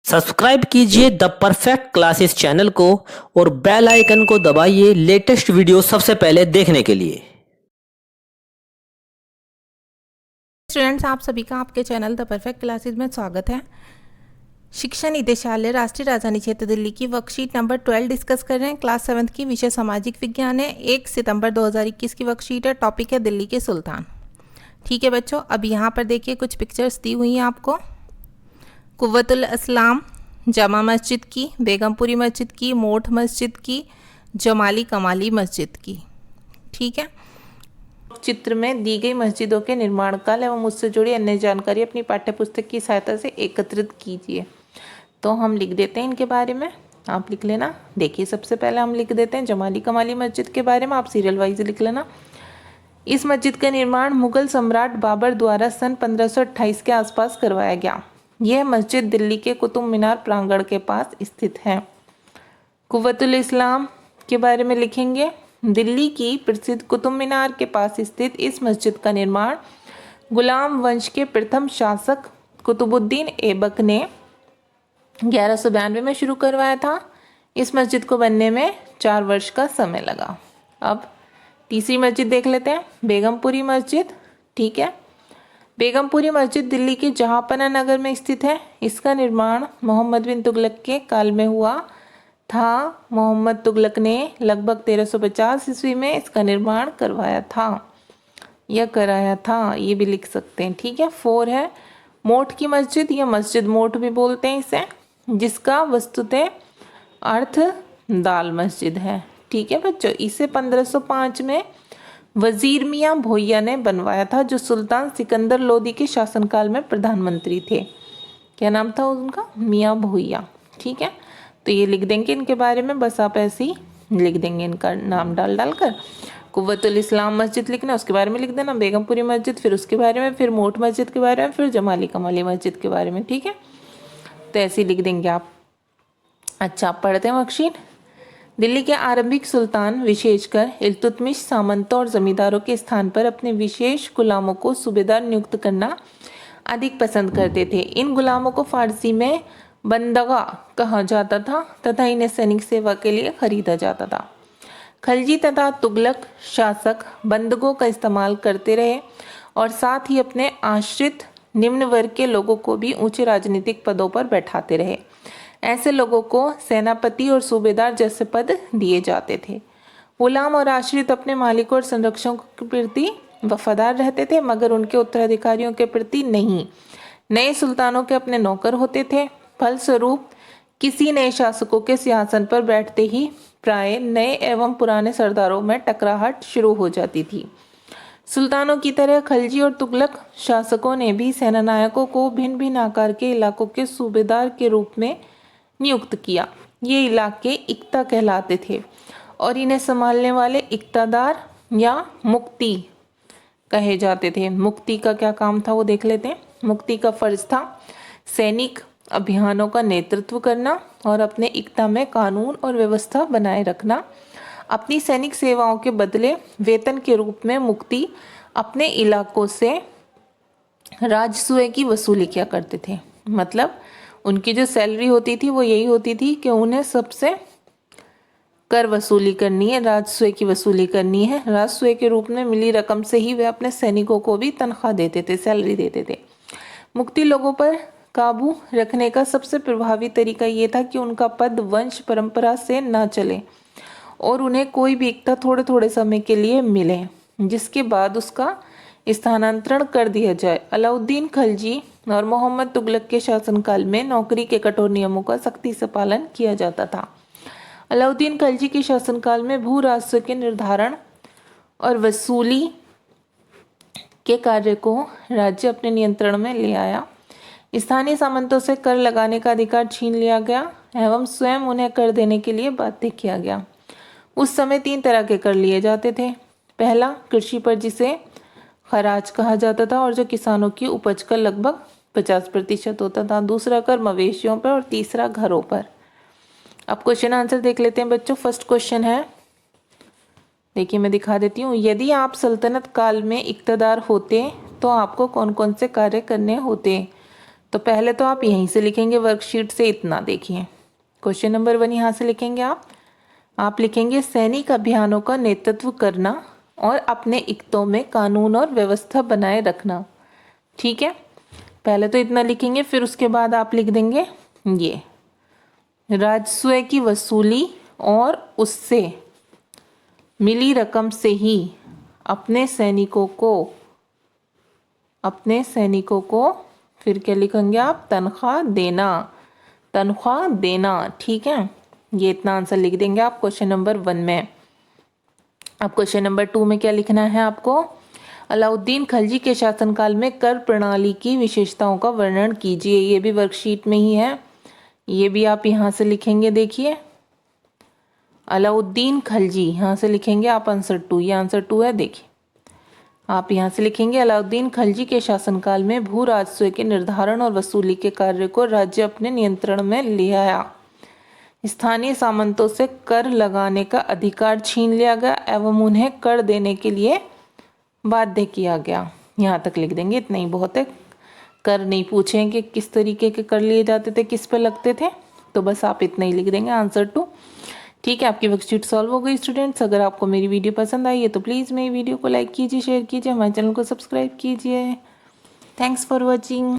Subscribe कीजिए the perfect classes channel को और बेल आइकन को दबाइए लेटेस्ट वीडियो सबसे पहले देखने के लिए। स्टूडेंट्स, आप सभी का आपके चैनल द परफेक्ट क्लासेस में स्वागत है। शिक्षा निदेशालय राष्ट्रीय राजधानी क्षेत्र दिल्ली की वर्कशीट नंबर 12 डिस्कस कर रहे हैं। क्लास 7 की विषय सामाजिक विज्ञान है। 1 सितंबर 2021 की वर्कशीट है। टॉपिक है दिल्ली के सुल्तान। ठीक है बच्चों, अब यहाँ पर देखिए कुछ पिक्चर्स दी हुई हैं आपको। कुव्वतुल इस्लाम जामा मस्जिद की, बेगमपुरी मस्जिद की, मोठ मस्जिद की, जमाली कमाली मस्जिद की। ठीक है, चित्र में दी गई मस्जिदों के निर्माण काल एवं उससे जुड़ी अन्य जानकारी अपनी पाठ्यपुस्तक की सहायता से एकत्रित कीजिए। तो हम लिख देते हैं इनके बारे में, आप लिख लेना। देखिए सबसे पहले हम लिख देते हैं जमाली कमाली मस्जिद के बारे में, आप सीरियल वाइज लिख लेना। इस मस्जिद का निर्माण मुगल सम्राट बाबर द्वारा सन 1528 के आसपास करवाया गया। यह मस्जिद दिल्ली के कुतुब मीनार प्रांगण के पास स्थित है। कुव्वतुल इस्लाम के बारे में लिखेंगे। दिल्ली की प्रसिद्ध कुतुब मीनार के पास स्थित इस मस्जिद का निर्माण गुलाम वंश के प्रथम शासक कुतुबुद्दीन ऐबक ने 1192 में शुरू करवाया था। इस मस्जिद को बनने में 4 वर्ष का समय लगा। अब तीसरी मस्जिद देख लेते हैं, बेगमपुरी मस्जिद। ठीक है, बेगमपुरी मस्जिद दिल्ली के जहांपना नगर में स्थित है। इसका निर्माण मोहम्मद बिन तुगलक के काल में हुआ था। मोहम्मद तुगलक ने लगभग 1350 ईस्वी में इसका निर्माण करवाया था या कराया था, ये भी लिख सकते हैं। ठीक है, 4 है मोठ की मस्जिद या मस्जिद मोठ भी बोलते हैं इसे, जिसका वस्तुतः अर्थ दाल मस्जिद है। ठीक है बच्चों, इसे 1505 में वजीर मियाँ भोइया ने बनवाया था, जो सुल्तान सिकंदर लोदी के शासनकाल में प्रधानमंत्री थे। क्या नाम था उनका? मियाँ भोइया। ठीक है, तो ये लिख देंगे इनके बारे में, बस आप ऐसे ही लिख देंगे इनका नाम डालकर। कुव्वतुल इस्लाम मस्जिद लिखना, उसके बारे में लिख देना, बेगमपुरी मस्जिद, फिर उसके बारे में, फिर मोठ मस्जिद के बारे में, फिर जमाली कमाली मस्जिद के बारे में। ठीक है, तो ऐसे ही लिख देंगे आप। अच्छा, आप पढ़ते हैं वर्कशीट। दिल्ली के आरंभिक सुल्तान विशेषकर इल्तुतमिश सामंतों और जमींदारों के स्थान पर अपने विशेष गुलामों को सूबेदार नियुक्त करना अधिक पसंद करते थे। इन गुलामों को फारसी में बंदगा कहा जाता था तथा इन्हें सैनिक सेवा के लिए खरीदा जाता था। खलजी तथा तुगलक शासक बंदगों का इस्तेमाल करते रहे और साथ ही अपने आश्रित निम्न वर्ग के लोगों को भी ऊंचे राजनीतिक पदों पर बैठाते रहे। ऐसे लोगों को सेनापति और सूबेदार जैसे पद दिए जाते थे। गुलाम और आश्रित अपने मालिकों और संरक्षकों के प्रति वफादार रहते थे, मगर उनके उत्तराधिकारियों के प्रति नहीं। नए सुल्तानों के अपने नौकर होते थे। फलस्वरूप किसी नए शासकों के सिंहासन पर बैठते ही प्राय नए एवं पुराने सरदारों में टकराहट शुरू हो जाती थी। सुल्तानों की तरह खलजी और तुगलक शासकों ने भी सेनानायकों को भिन्न भिन्न आकार के इलाकों के सूबेदार के रूप में नियुक्त किया। ये इलाके इक्ता कहलाते थे और इन्हें संभालने वाले इक्तादार या मुक्ति कहे जाते थे। मुक्ति का क्या काम था वो देख लेते हैं। मुक्ति का फर्ज था सैनिक अभियानों का नेतृत्व करना और अपने इक्ता में कानून और व्यवस्था बनाए रखना। अपनी सैनिक सेवाओं के बदले वेतन के रूप में मुक्ति अपने इलाकों से राजस्व की वसूली किया करते थे। मतलब उनकी जो सैलरी होती थी वो यही होती थी कि उन्हें सबसे कर वसूली करनी है, राजस्व की वसूली करनी है। राजस्व के रूप में मिली रकम से ही वे अपने सैनिकों को भी तनख्वाह देते थे, सैलरी देते थे। मुक्ति लोगों पर काबू रखने का सबसे प्रभावी तरीका ये था कि उनका पद वंश परंपरा से न चले और उन्हें कोई भी इक्ता थोड़े थोड़े समय के लिए मिले, जिसके बाद उसका स्थानांतरण कर दिया जाए। अलाउद्दीन खलजी और मोहम्मद तुगलक के शासनकाल में नौकरी के कठोर नियमों का सख्ती से पालन किया जाता था। अलाउद्दीन खलजी के शासनकाल में भू राजस्व के निर्धारण और वसूली के कार्य को राज्य अपने नियंत्रण में ले आया। स्थानीय सामंतों से कर लगाने का अधिकार छीन लिया गया एवं स्वयं उन्हें कर देने के लिए बाध्य किया गया। उस समय 3 तरह के कर लिए जाते थे। पहला कृषि पर, जिसे खराज कहा जाता था और जो किसानों की उपज का लगभग 50% होता था। दूसरा कर मवेशियों पर और तीसरा घरों पर। अब क्वेश्चन आंसर देख लेते हैं बच्चों। फर्स्ट क्वेश्चन है, देखिए मैं दिखा देती हूँ। यदि आप सल्तनत काल में इक्तदार होते तो आपको कौन कौन से कार्य करने होते? तो पहले तो आप यहीं से लिखेंगे वर्कशीट से इतना। देखिए क्वेश्चन नंबर 1 यहाँ से लिखेंगे आप लिखेंगे सैनिक अभियानों का नेतृत्व करना और अपने इक्तों में कानून और व्यवस्था बनाए रखना। ठीक है, पहले तो इतना लिखेंगे, फिर उसके बाद आप लिख देंगे ये राजस्व की वसूली और उससे मिली रकम से ही अपने सैनिकों को फिर क्या लिखेंगे आप, तनख्वाह देना। ठीक है, ये इतना आंसर लिख देंगे आप क्वेश्चन नंबर 1 में। अब क्वेश्चन नंबर 2 में क्या लिखना है आपको, अलाउद्दीन खलजी के शासनकाल में कर प्रणाली की विशेषताओं का वर्णन कीजिए। ये भी वर्कशीट में ही है, ये भी आप यहाँ से लिखेंगे। देखिए अलाउद्दीन खलजी, यहाँ से लिखेंगे आप आंसर 2, ये आंसर 2 है। देखिए आप यहाँ से लिखेंगे अलाउद्दीन खलजी के शासनकाल में भू राजस्व के निर्धारण और वसूली के कार्य को राज्य अपने नियंत्रण में ले आया। स्थानीय सामंतों से कर लगाने का अधिकार छीन लिया गया एवं उन्हें कर देने के लिए बाध्य किया गया। यहाँ तक लिख देंगे, इतना ही बहुत है। कर नहीं पूछे कि किस तरीके के कर लिए जाते थे, किस पे लगते थे, तो बस आप इतना ही लिख देंगे आंसर 2। ठीक है, आपकी वर्कशीट सॉल्व हो गई स्टूडेंट्स। अगर आपको मेरी वीडियो पसंद आई है तो प्लीज़ मेरी वीडियो को लाइक कीजिए, शेयर कीजिए, हमारे चैनल को सब्सक्राइब कीजिए। Thanks for watching.